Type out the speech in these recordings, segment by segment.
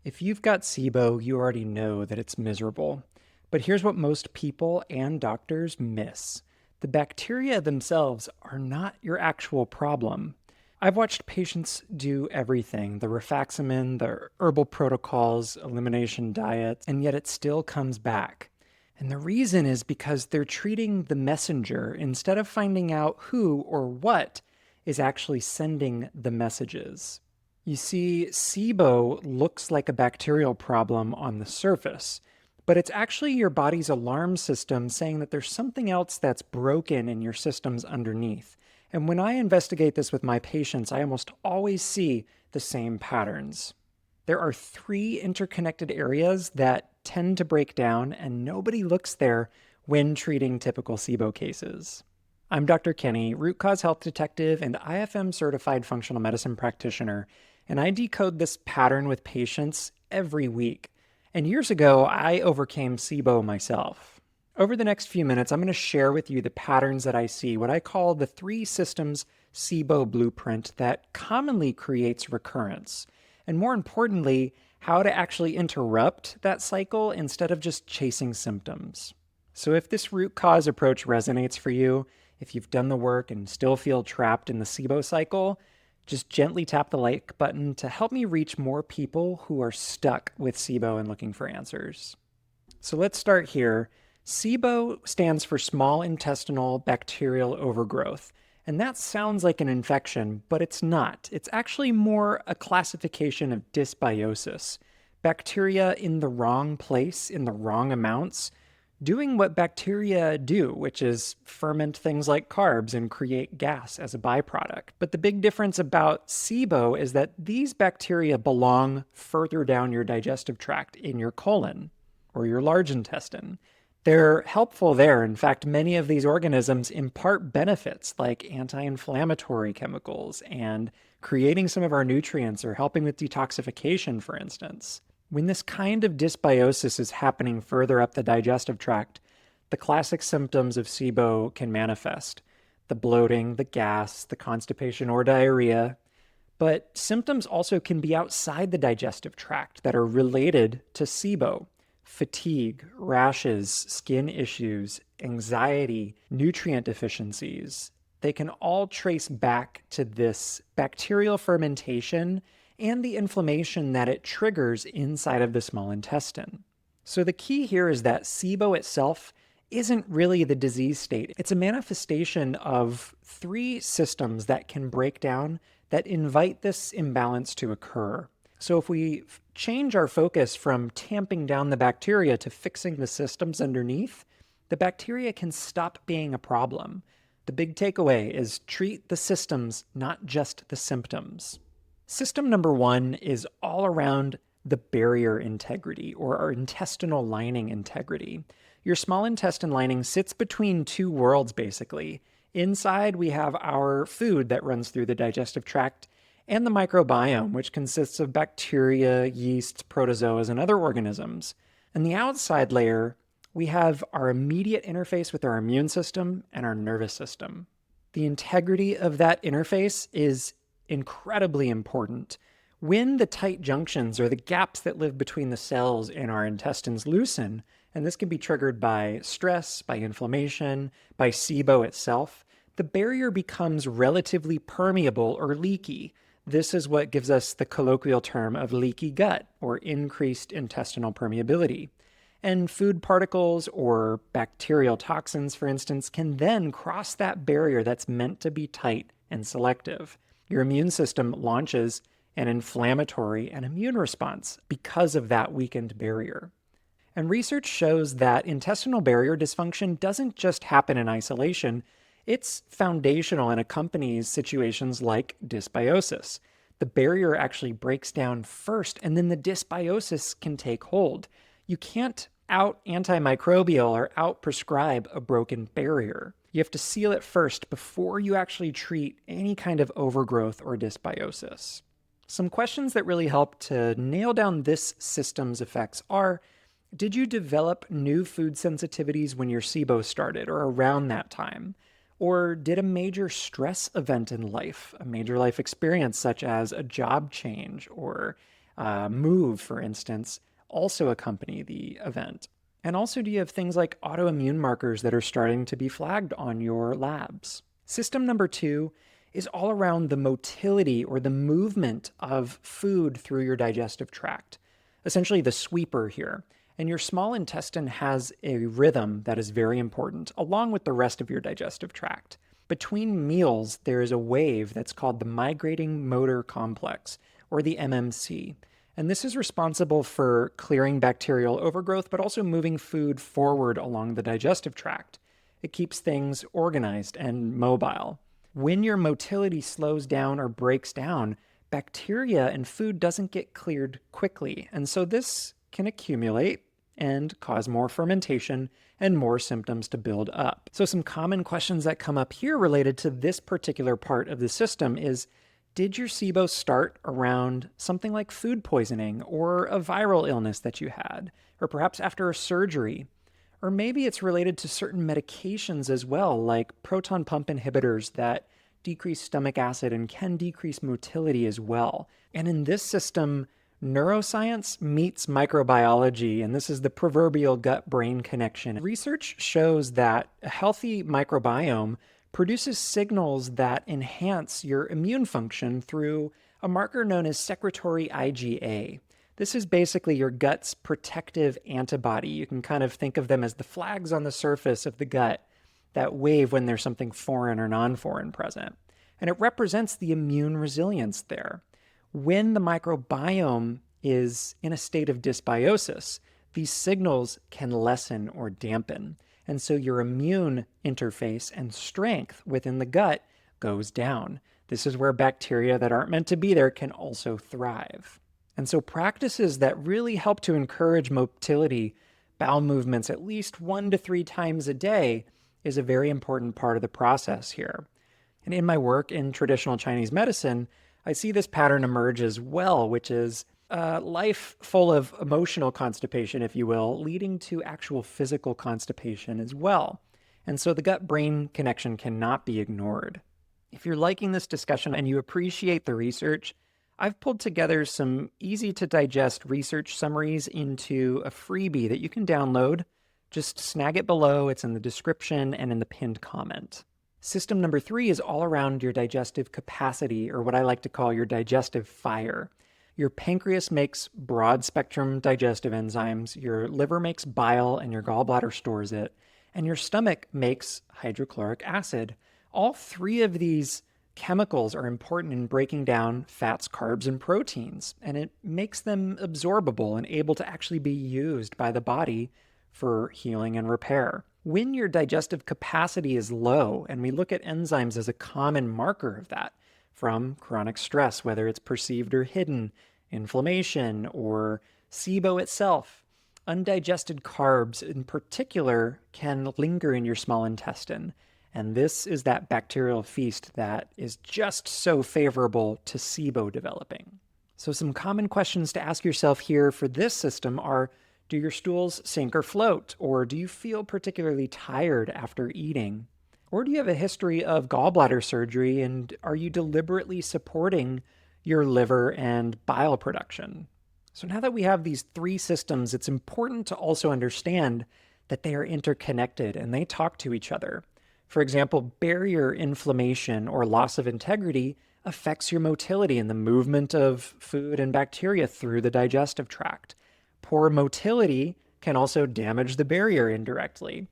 If you've got SIBO, you already know that it's miserable. But here's what most people and doctors miss. The bacteria themselves are not your actual problem. I've watched patients do everything, the rifaximin, the herbal protocols, elimination diets, and yet it still comes back. And the reason is because they're treating the messenger instead of finding out who or what is actually sending the messages. You see, SIBO looks like a bacterial problem on the surface, but it's actually your body's alarm system saying that there's something else that's broken in your systems underneath. And when I investigate this with my patients, I almost always see the same patterns. There are three interconnected areas that tend to break down, and nobody looks there when treating typical SIBO cases. I'm Dr. Kenny, root cause health detective and IFM certified functional medicine practitioner, and I decode this pattern with patients every week. And years ago, I overcame SIBO myself. Over the next few minutes, I'm going to share with you the patterns that I see, what I call the Three Systems SIBO Blueprint that commonly creates recurrence. And more importantly, how to actually interrupt that cycle instead of just chasing symptoms. So if this root cause approach resonates for you, if you've done the work and still feel trapped in the SIBO cycle, just gently tap the like button to help me reach more people who are stuck with SIBO and looking for answers. So let's start here. SIBO stands for small intestinal bacterial overgrowth. And that sounds like an infection, but it's not. It's actually more a classification of dysbiosis. Bacteria in the wrong place, in the wrong amounts, doing what bacteria do, which is ferment things like carbs and create gas as a byproduct. But the big difference about SIBO is that these bacteria belong further down your digestive tract in your colon or your large intestine. They're helpful there. In fact, many of these organisms impart benefits like anti-inflammatory chemicals and creating some of our nutrients or helping with detoxification, for instance. When this kind of dysbiosis is happening further up the digestive tract, the classic symptoms of SIBO can manifest. The bloating, the gas, the constipation or diarrhea. But symptoms also can be outside the digestive tract that are related to SIBO. Fatigue, rashes, skin issues, anxiety, nutrient deficiencies. They can all trace back to this bacterial fermentation and the inflammation that it triggers inside of the small intestine. So the key here is that SIBO itself isn't really the disease state. It's a manifestation of three systems that can break down that invite this imbalance to occur. So if we change our focus from tamping down the bacteria to fixing the systems underneath, the bacteria can stop being a problem. The big takeaway is treat the systems, not just the symptoms. System number one is all around the barrier integrity or our intestinal lining integrity. Your small intestine lining sits between two worlds, basically. Inside, we have our food that runs through the digestive tract and the microbiome, which consists of bacteria, yeasts, protozoas, and other organisms. And the outside layer, we have our immediate interface with our immune system and our nervous system. The integrity of that interface is incredibly important. When the tight junctions or the gaps that live between the cells in our intestines loosen, and this can be triggered by stress, by inflammation, by SIBO itself, the barrier becomes relatively permeable or leaky. This is what gives us the colloquial term of leaky gut or increased intestinal permeability. And food particles or bacterial toxins, for instance, can then cross that barrier that's meant to be tight and selective. Your immune system launches an inflammatory and immune response because of that weakened barrier. And research shows that intestinal barrier dysfunction doesn't just happen in isolation, it's foundational and accompanies situations like dysbiosis. The barrier actually breaks down first, and then the dysbiosis can take hold. You can't out-antimicrobial or out-prescribe a broken barrier. You have to seal it first before you actually treat any kind of overgrowth or dysbiosis. Some questions that really help to nail down this system's effects are, did you develop new food sensitivities when your SIBO started or around that time? Or did a major stress event in life, a major life experience such as a job change or move, for instance, also accompany the event? And also, do you have things like autoimmune markers that are starting to be flagged on your labs? System number 2 is all around the motility or the movement of food through your digestive tract, essentially the sweeper here. And your small intestine has a rhythm that is very important, along with the rest of your digestive tract. Between meals, there is a wave that's called the migrating motor complex, or the MMC. And this is responsible for clearing bacterial overgrowth, but also moving food forward along the digestive tract. It keeps things organized and mobile. When your motility slows down or breaks down, bacteria and food doesn't get cleared quickly. And so this can accumulate and cause more fermentation and more symptoms to build up. So some common questions that come up here related to this particular part of the system is, did your SIBO start around something like food poisoning or a viral illness that you had, or perhaps after a surgery? Or maybe it's related to certain medications as well, like proton pump inhibitors that decrease stomach acid and can decrease motility as well. And in this system, neuroscience meets microbiology, and this is the proverbial gut-brain connection. Research shows that a healthy microbiome produces signals that enhance your immune function through a marker known as secretory IgA. This is basically your gut's protective antibody. You can kind of think of them as the flags on the surface of the gut that wave when there's something foreign or non-foreign present. And it represents the immune resilience there. When the microbiome is in a state of dysbiosis, these signals can lessen or dampen. And so your immune interface and strength within the gut goes down. This is where bacteria that aren't meant to be there can also thrive. And so practices that really help to encourage motility, bowel movements at least 1 to 3 times a day, is a very important part of the process here. And in my work in traditional Chinese medicine, I see this pattern emerge as well, which is a life full of emotional constipation, if you will, leading to actual physical constipation as well. And so the gut-brain connection cannot be ignored. If you're liking this discussion and you appreciate the research, I've pulled together some easy-to-digest research summaries into a freebie that you can download. Just snag it below. It's in the description and in the pinned comment. System number 3 is all around your digestive capacity, or what I like to call your digestive fire. Your pancreas makes broad-spectrum digestive enzymes, your liver makes bile, and your gallbladder stores it, and your stomach makes hydrochloric acid. All 3 of these chemicals are important in breaking down fats, carbs, and proteins, and it makes them absorbable and able to actually be used by the body for healing and repair. When your digestive capacity is low, and we look at enzymes as a common marker of that, from chronic stress, whether it's perceived or hidden, inflammation, or SIBO itself, undigested carbs in particular can linger in your small intestine. And this is that bacterial feast that is just so favorable to SIBO developing. So some common questions to ask yourself here for this system are, do your stools sink or float? Or do you feel particularly tired after eating? Or do you have a history of gallbladder surgery, and are you deliberately supporting your liver and bile production? So now that we have these 3 systems, it's important to also understand that they are interconnected and they talk to each other. For example, barrier inflammation or loss of integrity affects your motility and the movement of food and bacteria through the digestive tract. Poor motility can also damage the barrier indirectly.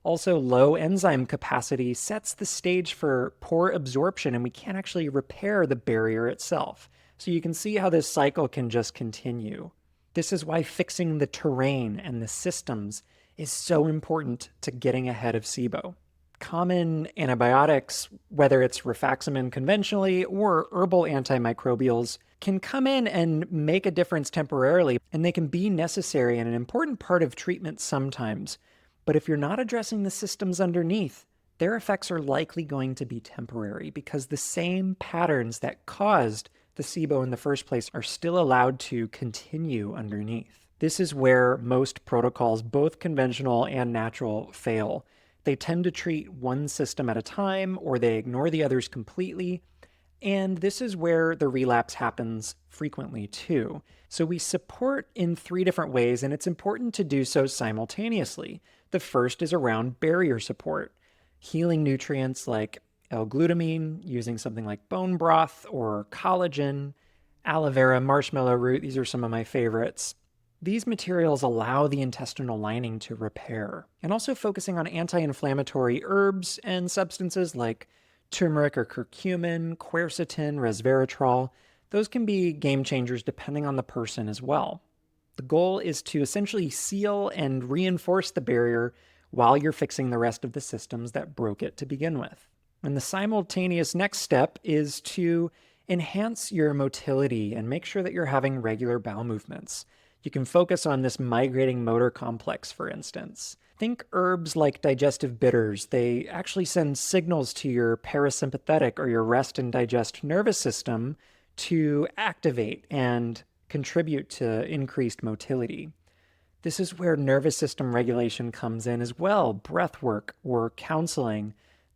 Also, low enzyme capacity sets the stage for poor absorption, and we can't actually repair the barrier itself. So you can see how this cycle can just continue. This is why fixing the terrain and the systems is so important to getting ahead of SIBO. Common antibiotics, whether it's rifaximin conventionally or herbal antimicrobials, can come in and make a difference temporarily, and they can be necessary and an important part of treatment sometimes. But if you're not addressing the systems underneath, their effects are likely going to be temporary because the same patterns that caused the SIBO in the first place are still allowed to continue underneath. This is where most protocols, both conventional and natural, fail. They tend to treat one system at a time, or they ignore the others completely. And this is where the relapse happens frequently too. So we support in 3 different ways, and it's important to do so simultaneously. The first is around barrier support, healing nutrients like L-glutamine, using something like bone broth or collagen, aloe vera, marshmallow root. These are some of my favorites. These materials allow the intestinal lining to repair, and also focusing on anti-inflammatory herbs and substances like turmeric or curcumin, quercetin, resveratrol. Those can be game changers depending on the person as well. The goal is to essentially seal and reinforce the barrier while you're fixing the rest of the systems that broke it to begin with. And the simultaneous next step is to enhance your motility and make sure that you're having regular bowel movements. You can focus on this migrating motor complex, for instance. Think herbs like digestive bitters. They actually send signals to your parasympathetic or your rest and digest nervous system to activate and contribute to increased motility. This is where nervous system regulation comes in as well, breath work or counseling.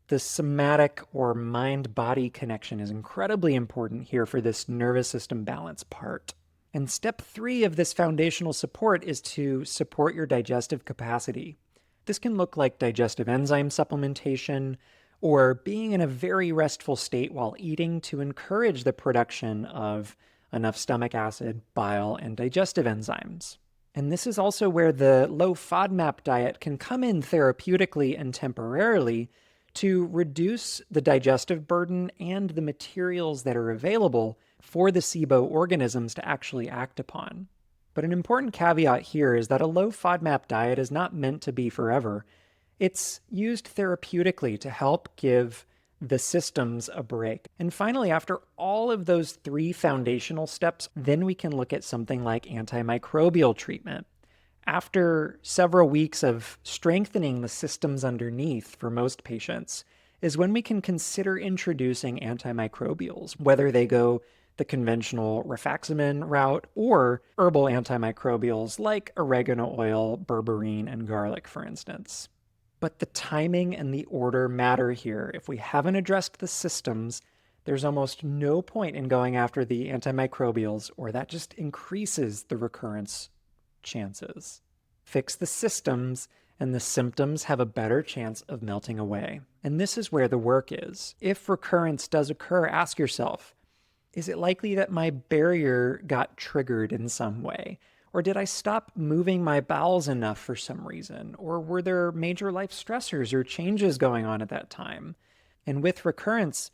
The somatic or mind-body connection is incredibly important here for this nervous system balance part. And step 3 of this foundational support is to support your digestive capacity. This can look like digestive enzyme supplementation or being in a very restful state while eating to encourage the production of enough stomach acid, bile, and digestive enzymes. And this is also where the low FODMAP diet can come in therapeutically and temporarily to reduce the digestive burden and the materials that are available for the SIBO organisms to actually act upon. But an important caveat here is that a low FODMAP diet is not meant to be forever. It's used therapeutically to help give the systems a break. And finally, after all of those 3 foundational steps, then we can look at something like antimicrobial treatment. After several weeks of strengthening the systems underneath for most patients is when we can consider introducing antimicrobials, whether they go the conventional rifaximin route or herbal antimicrobials like oregano oil, berberine, and garlic, for instance. But the timing and the order matter here. If we haven't addressed the systems, there's almost no point in going after the antimicrobials, or that just increases the recurrence chances. Fix the systems, and the symptoms have a better chance of melting away. And this is where the work is. If recurrence does occur, ask yourself, is it likely that my barrier got triggered in some way? Or did I stop moving my bowels enough for some reason? Or were there major life stressors or changes going on at that time? And with recurrence,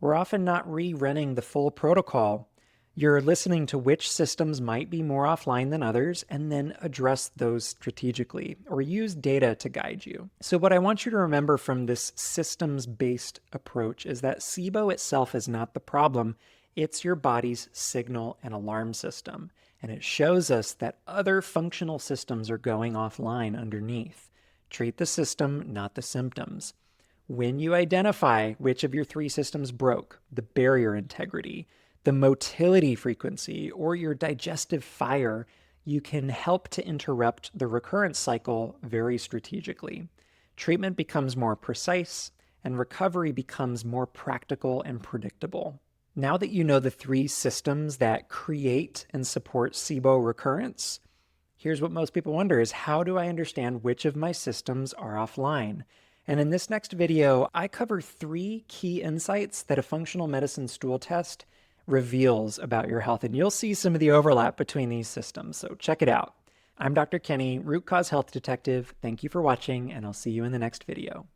we're often not rerunning the full protocol. You're listening to which systems might be more offline than others and then address those strategically or use data to guide you. So what I want you to remember from this systems-based approach is that SIBO itself is not the problem. It's your body's signal and alarm system. And it shows us that other functional systems are going offline underneath. Treat the system, not the symptoms. When you identify which of your 3 systems broke, the barrier integrity, the motility frequency, or your digestive fire, you can help to interrupt the recurrence cycle very strategically. Treatment becomes more precise, and recovery becomes more practical and predictable. Now that you know the 3 systems that create and support SIBO recurrence, here's what most people wonder is, how do I understand which of my systems are offline? And in this next video, I cover 3 key insights that a functional medicine stool test reveals about your health, and you'll see some of the overlap between these systems, so check it out. I'm Dr. Kenny, Root Cause Health Detective. Thank you for watching, and I'll see you in the next video.